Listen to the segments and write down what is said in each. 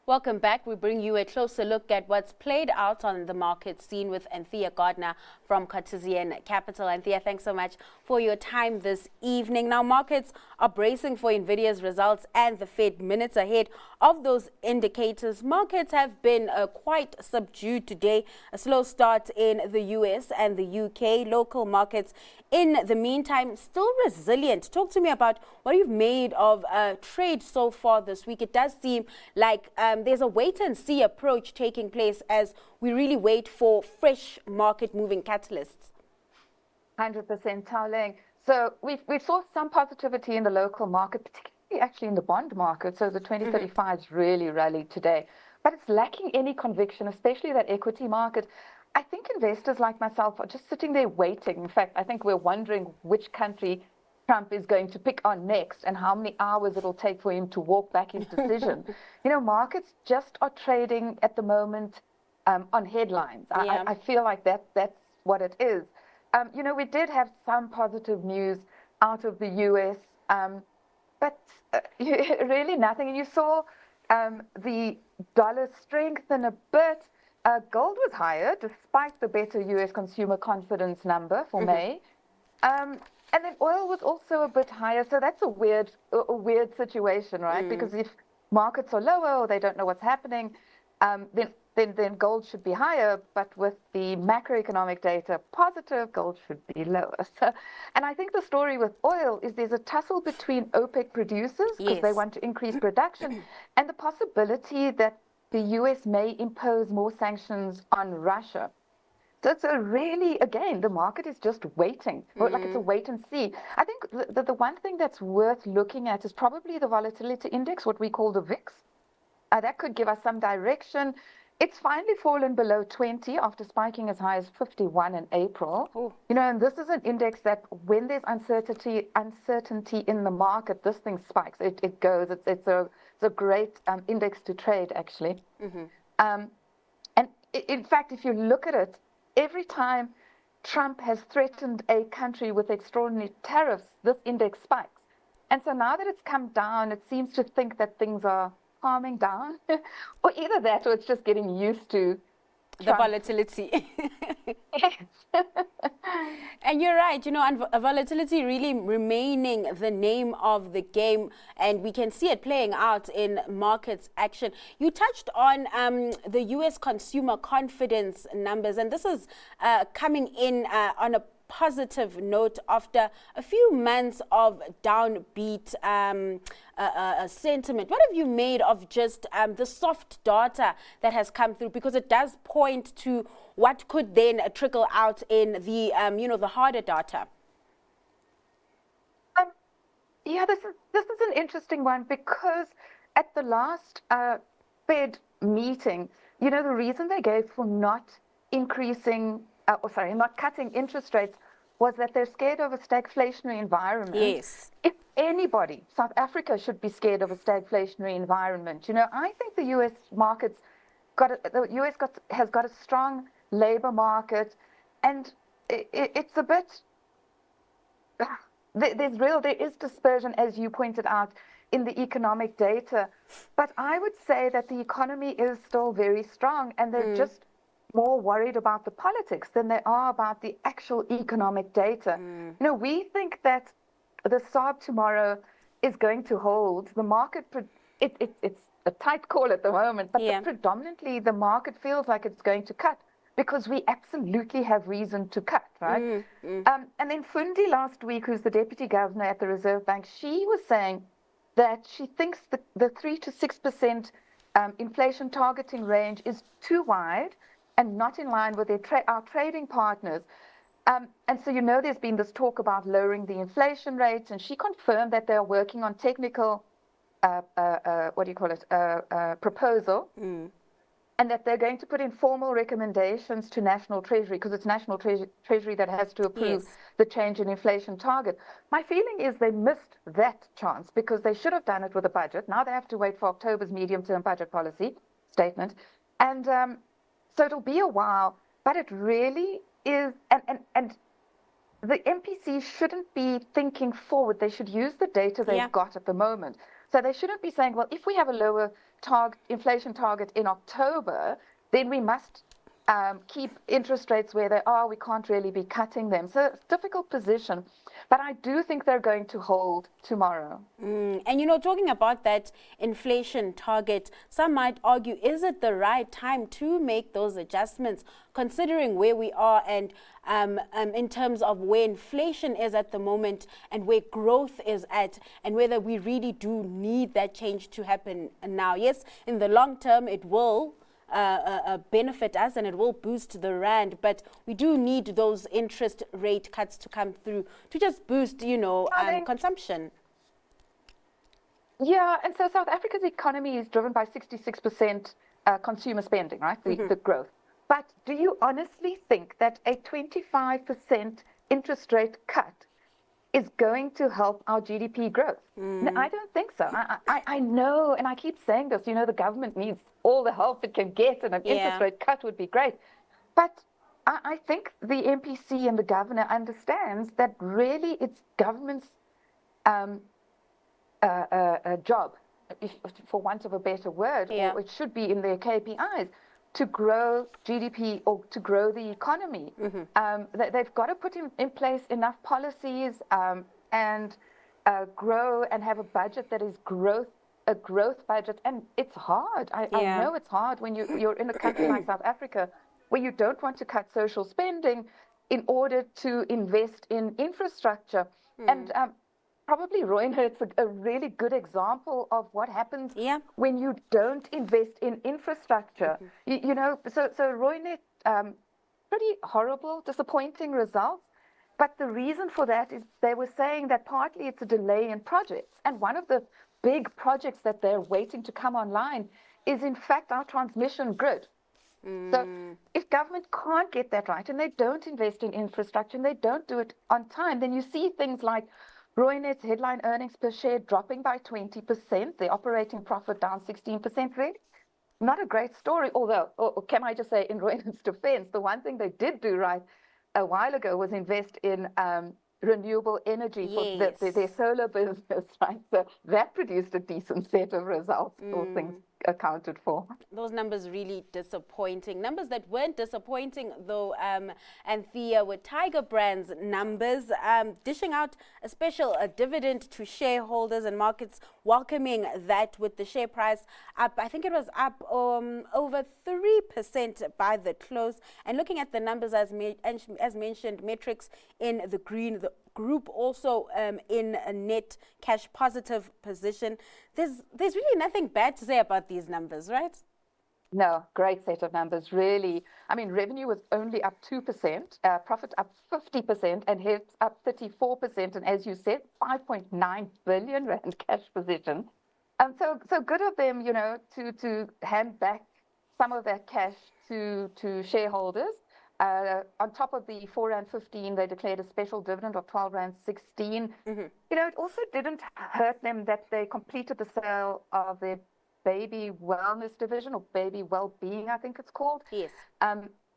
Welcome back. We bring you a closer look at what's played out on the market scene with Anthea Gardner from Cartesian Capital. Anthea, thanks so much for your time this evening. Now, markets are bracing for NVIDIA's results and the Fed minutes ahead of those indicators. Markets have been quite subdued today. A slow start in the US and the UK. Local markets, in the meantime, still resilient. Talk to me about what you've made of trade so far this week. It does seem like there's a wait-and-see approach taking place as we really wait for fresh market-moving catalysts. 100%, Taoling. So we saw some positivity in the local market, particularly actually in the bond market. So the 2035s really rallied today. But it's lacking any conviction, especially that equity market. I think investors like myself are just sitting there waiting. In fact, I think we're wondering which country Trump is going to pick on next and how many hours it'll take for him to walk back his decision. You know, markets just are trading at the moment on headlines. Yeah. I feel like that's what it is. You know, we did have some positive news out of the US, but really nothing. And you saw the dollar strengthen a bit. Gold was higher despite the better US consumer confidence number for May. And then oil was also a bit higher. So that's a weird situation, right? Because if markets are lower or they don't know what's happening, then gold should be higher. But with the macroeconomic data positive, gold should be lower. So, and I think the story with oil is there's a tussle between OPEC producers because they want to increase production and the possibility that the US may impose more sanctions on Russia. So really, again, the market is just waiting, like it's a wait and see. I think the one thing that's worth looking at is probably the volatility index, what we call the VIX. That could give us some direction. It's finally fallen below 20 after spiking as high as 51 in April. You know, and this is an index that when there's uncertainty in the market, this thing spikes. It goes. It's a great index to trade, actually. And in fact, if you look at it, every time Trump has threatened a country with extraordinary tariffs, this index spikes. And so now that it's come down, it seems to think that things are calming down, or either that or it's just getting used to the volatility. And you're right, you know, and volatility really remaining the name of the game, and we can see it playing out in markets action. You touched on the US consumer confidence numbers, and this is coming in on a positive note after a few months of downbeat sentiment. What have you made of just the soft data that has come through? Because it does point to what could then trickle out in the the harder data. Yeah, this is an interesting one because at the last Fed meeting, you know, the reason they gave for not increasing not cutting interest rates was that they're scared of a stagflationary environment. Yes. If anybody, South Africa should be scared of a stagflationary environment. You know, I think the US markets has got a strong labor market, and it's a bit. There is dispersion, as you pointed out, in the economic data, but I would say that the economy is still very strong, and they're just more worried about the politics than they are about the actual economic data. You know, we think that the SARB tomorrow is going to hold. The market, it's a tight call at the moment, but predominantly the market feels like it's going to cut because we absolutely have reason to cut, right? And then Fundi last week, who's the deputy governor at the Reserve Bank, she was saying that she thinks the 3 to 6% inflation targeting range is too wide and not in line with our trading partners. And so, you know, there's been this talk about lowering the inflation rates, and she confirmed that they're working on technical, proposal, and that they're going to put in formal recommendations to National Treasury, because it's National Treasury that has to approve the change in inflation target. My feeling is they missed that chance because they should have done it with a budget. Now they have to wait for October's medium-term budget policy statement. And so it'll be a while, but it really is, and the MPC shouldn't be thinking forward. They should use the data they've got at the moment. So they shouldn't be saying, well, if we have a lower inflation target in October, then we must keep interest rates where they are. We can't really be cutting them. So it's a difficult position. But I do think they're going to hold tomorrow. And, talking about that inflation target, some might argue, is it the right time to make those adjustments, considering where we are and in terms of where inflation is at the moment and where growth is at, and whether we really do need that change to happen now? Yes, in the long term, it will benefit us and it will boost the rand, but we do need those interest rate cuts to come through to just boost, consumption. Yeah, and so South Africa's economy is driven by 66% consumer spending, right? The growth. But do you honestly think that a 25% interest rate cut is going to help our GDP growth? No, I don't think so. I know, and I keep saying this, the government needs all the help it can get, and an interest rate cut would be great. But I think the MPC and the governor understands that really it's government's job, for want of a better word, or it should be in their KPIs, to grow GDP or to grow the economy. They've got to put in place enough policies and grow and have a budget that is a growth budget. And it's hard. I know it's hard when you're in a country like South Africa, where you don't want to cut social spending in order to invest in infrastructure. And probably Rooinert's a really good example of what happens when you don't invest in infrastructure. So Rooinert, pretty horrible, disappointing results. But the reason for that is they were saying that partly it's a delay in projects. And one of the big projects that they're waiting to come online is, in fact, our transmission grid. So if government can't get that right, and they don't invest in infrastructure, and they don't do it on time, then you see things like Rooinert's headline earnings per share dropping by 20%, the operating profit down 16%. Really not a great story, although, or can I just say, in Rooinert's defense, the one thing they did do right a while ago was invest in renewable energy for their solar business, right? So that produced a decent set of results, all things accounted for. Those numbers really disappointing. Numbers that weren't disappointing, though, Anthea, were Tiger Brands numbers, dishing out a special dividend to shareholders, and markets welcoming that, with the share price up. I think it was up over 3% by the close. And looking at the numbers, as mentioned, metrics in the green, the group also in a net cash positive position. There's really nothing bad to say about these numbers, right? No, great set of numbers, really. I mean, revenue was only up 2%, profit up 50%, and HEPS up 34%. And as you said, 5.9 billion rand cash position. So good of them, to hand back some of that cash to shareholders. On top of the 4.15 rand, they declared a special dividend of 12.16 rand. It also didn't hurt them that they completed the sale of their baby wellness division, or baby well-being, I think it's called. Yes.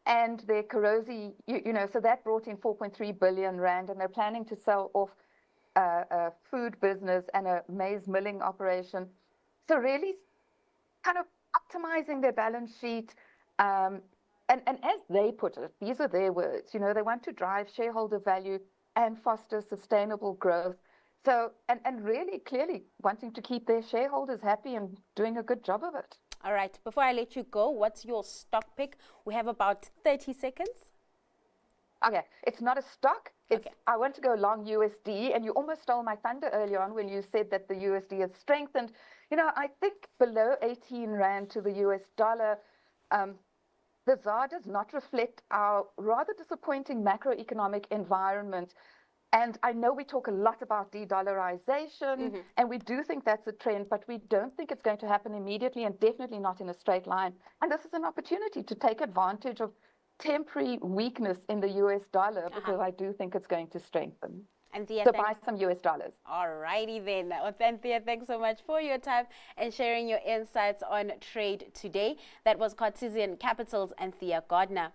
And their Karosi, so that brought in 4.3 billion rand, and they're planning to sell off a food business and a maize milling operation. So really kind of optimizing their balance sheet. And as they put it, these are their words, they want to drive shareholder value and foster sustainable growth. So, and really clearly wanting to keep their shareholders happy and doing a good job of it. All right. Before I let you go, what's your stock pick? We have about 30 seconds. Okay. It's not a stock. I want to go long USD, and you almost stole my thunder earlier on when you said that the USD has strengthened. I think below 18 Rand to the US dollar, the ZAR does not reflect our rather disappointing macroeconomic environment. And I know we talk a lot about de-dollarization, and we do think that's a trend, but we don't think it's going to happen immediately, and definitely not in a straight line. And this is an opportunity to take advantage of temporary weakness in the US dollar, because I do think it's going to strengthen. Anthea, so buy some US dollars. All righty then. Well, Anthea, thanks so much for your time and sharing your insights on trade today. That was Cartesian Capital's Anthea Gardner.